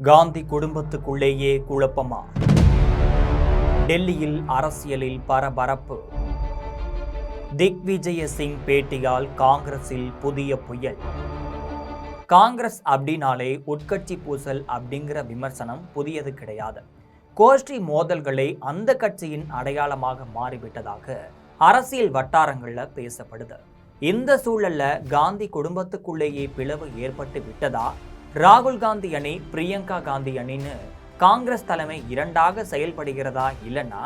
காந்தி குடும்பத்துக்குள்ளேயே குழப்பமா? டெல்லியில் அரசியலில் பரபரப்பு. திக்விஜய சிங் பேட்டியால் காங்கிரஸில் புதிய புயல். காங்கிரஸ் அப்படின்னாலே உட்கட்சி பூசல் அப்படிங்கிற விமர்சனம் புதியது கிடையாது. கோஷ்டி மோதல்களை அந்த கட்சியின் அடையாளமாக மாறிவிட்டதாக அரசியல் வட்டாரங்கள்ல பேசப்படுது. இந்த சூழல்ல காந்தி குடும்பத்துக்குள்ளேயே பிளவு ஏற்பட்டு விட்டதா, ராகுல் காந்தி அணி பிரியங்கா காந்தி அணின்னு காங்கிரஸ் தலைமை இரண்டாக செயல்படுகிறதா, இல்லைன்னா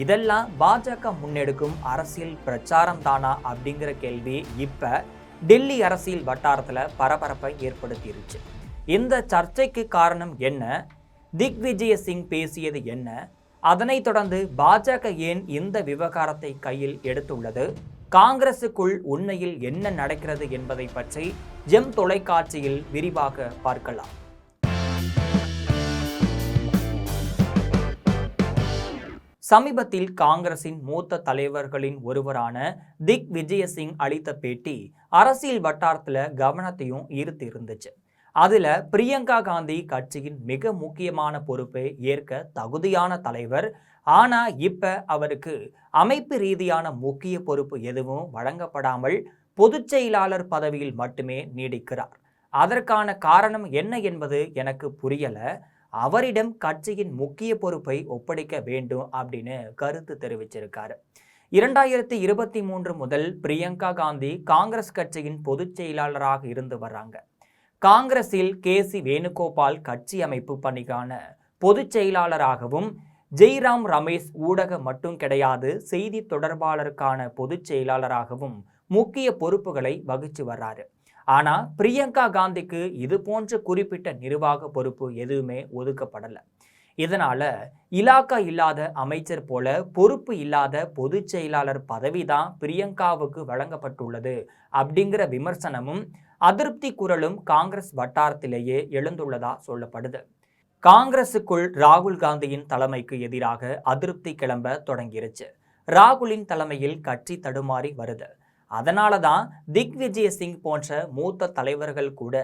இதெல்லாம் பாஜக முன்னெடுக்கும் அரசியல் பிரச்சாரம் தானா அப்படிங்கிற கேள்வி இப்ப டெல்லி அரசியல் வட்டாரத்துல பரபரப்பை ஏற்படுத்திருச்சு. இந்த சர்ச்சைக்கு காரணம் என்ன? திக்விஜய சிங் பேசியது என்ன? அதனைத் தொடர்ந்து பாஜக ஏன் இந்த விவகாரத்தை கையில் எடுத்துள்ளது? காங்கிரசுக்குள் உண்மையில் என்ன நடக்கிறது என்பதை பற்றி ஜெம் தொலைக்காட்சியில் விரிவாக பார்க்கலாம். சமீபத்தில் காங்கிரசின் மூத்த தலைவர்களின் ஒருவரான திக்விஜய சிங் அளித்த பேட்டி அரசியல் வட்டாரத்துல கவனத்தையும் ஈர்த்து இருந்துச்சு. அதுல பிரியங்கா காந்தி கட்சியின் மிக முக்கியமான பொறுப்பை ஏற்க தகுதியான தலைவர், ஆனா இப்ப அவருக்கு அமைப்பு ரீதியான முக்கிய பொறுப்பு எதுவும் வழங்கப்படாமல் பொதுச் செயலாளர் பதவியில் மட்டுமே நீடிக்கிறார். அதற்கான காரணம் என்ன என்பது எனக்கு புரியல. அவரிடம் கட்சியின் முக்கிய பொறுப்பை ஒப்படைக்க வேண்டும் அப்படின்னு கருத்து தெரிவிச்சிருக்காரு. 2023 முதல் பிரியங்கா காந்தி காங்கிரஸ் கட்சியின் பொதுச் செயலாளராக இருந்து வர்றாங்க. காங்கிரஸில் KC வேணுகோபால் கட்சி அமைப்பு பணிக்கான பொதுச் செயலாளராகவும், ஜெய்ராம் ரமேஷ் ஊடக மட்டும் கிடையாது செய்தி தொடர்பாளருக்கான பொதுச் செயலாளராகவும் முக்கிய பொறுப்புகளை வகிச்சு வர்றாரு. ஆனா பிரியங்கா காந்திக்கு இது போன்ற குறிப்பிட்ட நிர்வாக பொறுப்பு எதுவுமே ஒதுக்கப்படல. இதனால இலாக்கா இல்லாத அமைச்சர் போல பொறுப்பு இல்லாத பொதுச் செயலாளர் பதவிதான் பிரியங்காவுக்கு வழங்கப்பட்டுள்ளது அப்படிங்கிற விமர்சனமும் அதிருப்தி குரலும் காங்கிரஸ் வட்டாரத்திலேயே எழுந்துள்ளதா சொல்லப்படுது. காங்கிரசுக்குள் ராகுல் காந்தியின் தலைமைக்கு எதிராக அதிருப்தி கிளம்ப தொடங்கிருச்சு. ராகுலின் தலைமையில் கட்சி தடுமாறி வருது. அதனால தான் திக்விஜய சிங் போன்ற மூத்த தலைவர்கள் கூட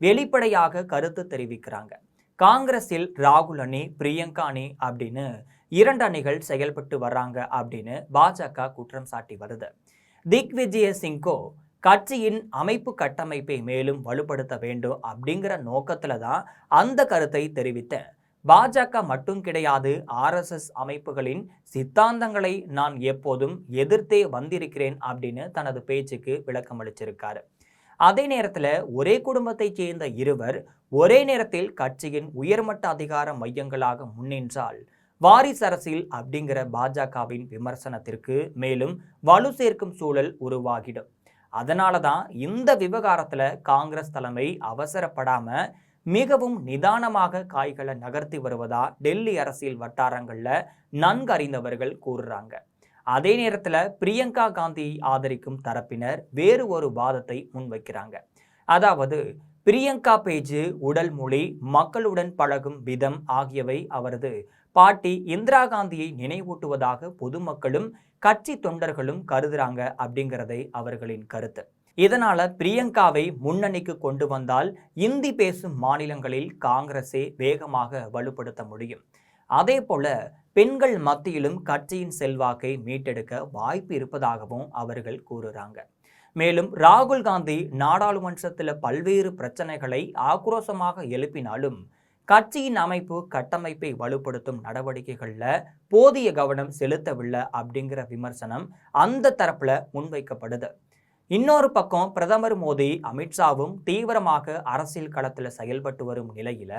வெளிப்படையாக கருத்து தெரிவிக்கிறாங்க. காங்கிரஸில் ராகுல் அணி, பிரியங்கா அணி அப்படின்னு இரண்டு அணிகள் செயல்பட்டு வர்றாங்க அப்படின்னு பாஜக குற்றம் சாட்டி வருது. திக்விஜய சிங்கோ கட்சியின் அமைப்பு கட்டமைப்பை மேலும் வலுப்படுத்த வேண்டும் அப்படிங்கிற நோக்கத்துல தான் அந்த கருத்தை தெரிவித்த. பாஜக மட்டும் கிடையாது, RSS அமைப்புகளின் சித்தாந்தங்களை நான் எப்போதும் எதிர்த்தே வந்திருக்கிறேன் அப்படின்னு தனது பேச்சுக்கு விளக்கம் அளிச்சிருக்காரு. அதே நேரத்துல ஒரே குடும்பத்தைச் சேர்ந்த இருவர் ஒரே நேரத்தில் கட்சியின் உயர்மட்ட அதிகார மையங்களாக முன்னின்றால் வாரிசு அரசியல் அப்படிங்கிற பாஜகவின் விமர்சனத்திற்கு மேலும் வலு சேர்க்கும் சூழல் உருவாகிடும். அதனாலதான் இந்த விவகாரத்துல காங்கிரஸ் தலைமை அவசரப்படாம மிகவும் நிதானமாக காய்களை நகர்த்தி வருவதா டெல்லி அரசியல் வட்டாரங்கள்ல நன்கு அறிந்தவர்கள் கூறுறாங்க. அதே நேரத்துல பிரியங்கா காந்தியை ஆதரிக்கும் தரப்பினர் வேறு ஒரு வாதத்தை முன்வைக்கிறாங்க. அதாவது பிரியங்கா பேச்சு, உடல் மொழி, மக்களுடன் பழகும் விதம் ஆகியவை அவரது பாட்டி இந்திரா காந்தியை நினைவூட்டுவதாக பொதுமக்களும் கட்சி தொண்டர்களும் கருதுறாங்க அப்படிங்கிறதை அவர்களின் கருத்து. இதனால பிரியங்காவை முன்னணிக்கு கொண்டு வந்தால் இந்தி பேசும் மாநிலங்களில் காங்கிரஸை வேகமாக வலுப்படுத்த முடியும். அதே போல பெண்கள் மத்தியிலும் கட்சியின் செல்வாக்கை மீட்டெடுக்க வாய்ப்பு இருப்பதாகவும் அவர்கள் கூறுறாங்க. மேலும் ராகுல் காந்தி நாடாளுமன்றத்தில் பல்வேறு பிரச்சனைகளை ஆக்ரோஷமாக எழுப்பினாலும் கட்சியின் அமைப்பு கட்டமைப்பை வலுப்படுத்தும் நடவடிக்கைகள்ல போதிய கவனம் செலுத்தவில்லை அப்படிங்கிற விமர்சனம் அந்த தரப்புல முன்வைக்கப்படுது. இன்னொரு பக்கம் பிரதமர் மோடி, அமித்ஷாவும் தீவிரமாக அரசியல் களத்தில் செயல்பட்டு வரும் நிலையில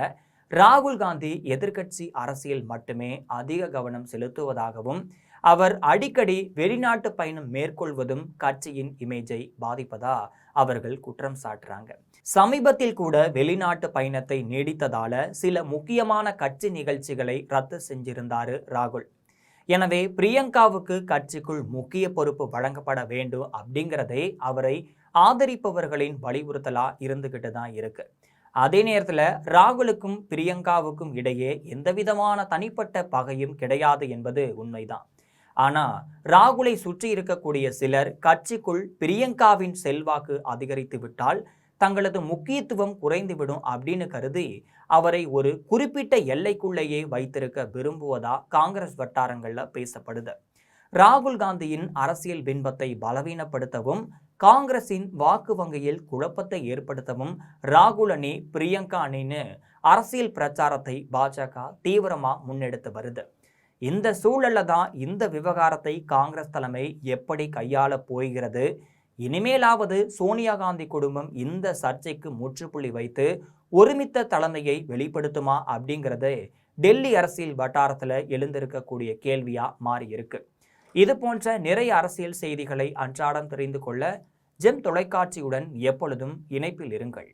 ராகுல் காந்தி எதிர்க்கட்சி அரசியல் மட்டுமே அதிக கவனம் செலுத்துவதாகவும், அவர் அடிக்கடி வெளிநாட்டு பயணம் மேற்கொள்வதும் கட்சியின் இமேஜை பாதிப்பதா அவர்கள் குற்றம் சாட்டுறாங்க. சமீபத்தில் கூட வெளிநாட்டு பயணத்தை நீடித்ததால சில முக்கியமான கட்சி நிகழ்ச்சிகளை ரத்து செஞ்சிருந்தாரு ராகுல். எனவே பிரியங்காவுக்கு கட்சிக்குள் முக்கிய பொறுப்பு வழங்கப்பட வேண்டும் அப்படிங்கிறதே அவரை ஆதரிப்பவர்களின் வலியுறுத்தலா இருந்துகிட்டு தான் இருக்கு. அதே நேரத்துல ராகுலுக்கும் பிரியங்காவுக்கும் இடையே எந்தவிதமான தனிப்பட்ட பகையும் கிடையாது என்பது உண்மைதான். ஆனா ராகுலை சுற்றி இருக்கக்கூடிய சிலர் கட்சிக்குள் பிரியங்காவின் செல்வாக்கு அதிகரித்து விட்டால் தங்களது முக்கியத்துவம் குறைந்துவிடும் அப்படின்னு கருதி அவரை ஒரு குறிப்பிட்ட எல்லைக்குள்ளேயே வைத்திருக்க விரும்புவதா காங்கிரஸ் வட்டாரங்கள்ல பேசப்படுது. ராகுல் காந்தியின் அரசியல் பிம்பத்தை பலவீனப்படுத்தவும் காங்கிரசின் வாக்கு வங்கியில் குழப்பத்தை ஏற்படுத்தவும் ராகுல் அணி பிரியங்கா அணின்னு அரசியல் பிரச்சாரத்தை பாஜக தீவிரமா முன்னெடுத்து வருது. இந்த சூழல்ல தான் இந்த விவகாரத்தை காங்கிரஸ் தலைமை எப்படி கையாள போகிறது, இனிமேலாவது சோனியா காந்தி குடும்பம் இந்த சர்ச்சைக்கு முற்றுப்புள்ளி வைத்து ஒருமித்த தலைமையை வெளிப்படுத்துமா அப்படிங்கிறது டெல்லி அரசியல் வட்டாரத்தில் எழுந்திருக்கக்கூடிய கேள்வியா மாறி இருக்கு. இது போன்ற நிறைய அரசியல் செய்திகளை அன்றாடம் தெரிந்து கொள்ள ஜெம் தொலைக்காட்சியுடன் எப்பொழுதும் இணைப்பில் இருங்கள்.